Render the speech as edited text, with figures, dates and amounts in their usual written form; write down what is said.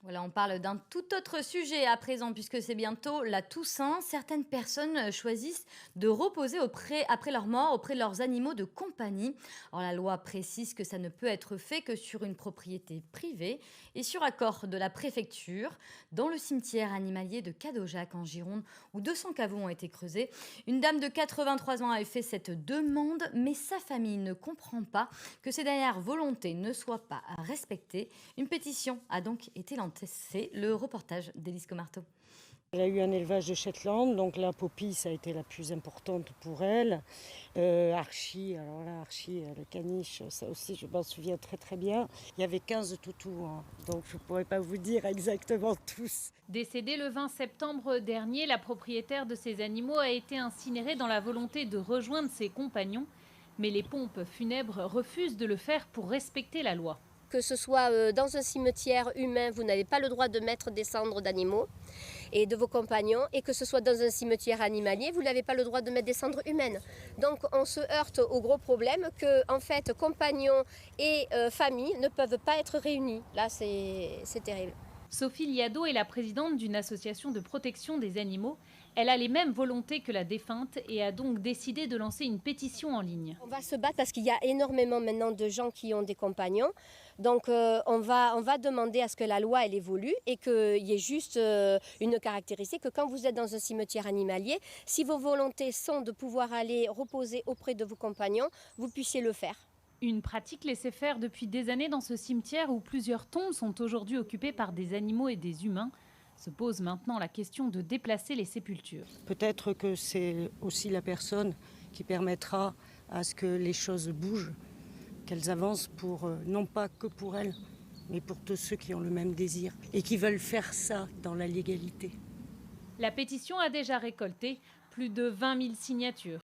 Voilà, on parle d'un tout autre sujet à présent, puisque c'est bientôt la Toussaint. Certaines personnes choisissent de reposer après leur mort auprès de leurs animaux de compagnie. Or, la loi précise que ça ne peut être fait que sur une propriété privée et sur accord de la préfecture. Dans le cimetière animalier de Cadojac en Gironde, où 200 caveaux ont été creusés, une dame de 83 ans avait fait cette demande, mais sa famille ne comprend pas que ses dernières volontés ne soient pas respectées. Une pétition a donc été lancée. C'est le reportage d'Élise Comarteau. Elle a eu un élevage de Shetland, donc la Poppy, ça a été la plus importante pour elle. Archie, alors là, Archie, le caniche, ça aussi, je m'en souviens très très bien. Il y avait 15 toutous, hein, donc je ne pourrais pas vous dire exactement tous. Décédée le 20 septembre dernier, la propriétaire de ces animaux a été incinérée dans la volonté de rejoindre ses compagnons. Mais les pompes funèbres refusent de le faire pour respecter la loi. Que ce soit dans un cimetière humain, vous n'avez pas le droit de mettre des cendres d'animaux et de vos compagnons, et que ce soit dans un cimetière animalier, vous n'avez pas le droit de mettre des cendres humaines. Donc on se heurte au gros problème que, en fait, compagnons et famille ne peuvent pas être réunis. Là, c'est terrible. Sophie Liado est la présidente d'une association de protection des animaux. Elle a les mêmes volontés que la défunte et a donc décidé de lancer une pétition en ligne. On va se battre parce qu'il y a énormément maintenant de gens qui ont des compagnons. Donc on va demander à ce que la loi elle évolue et qu'il y ait juste une caractéristique que quand vous êtes dans un cimetière animalier, si vos volontés sont de pouvoir aller reposer auprès de vos compagnons, vous puissiez le faire. Une pratique laissée faire depuis des années dans ce cimetière où plusieurs tombes sont aujourd'hui occupées par des animaux et des humains. Se pose maintenant la question de déplacer les sépultures. Peut-être que c'est aussi la personne qui permettra à ce que les choses bougent, qu'elles avancent pour, non pas que pour elles, mais pour tous ceux qui ont le même désir et qui veulent faire ça dans la légalité. La pétition a déjà récolté plus de 20 000 signatures.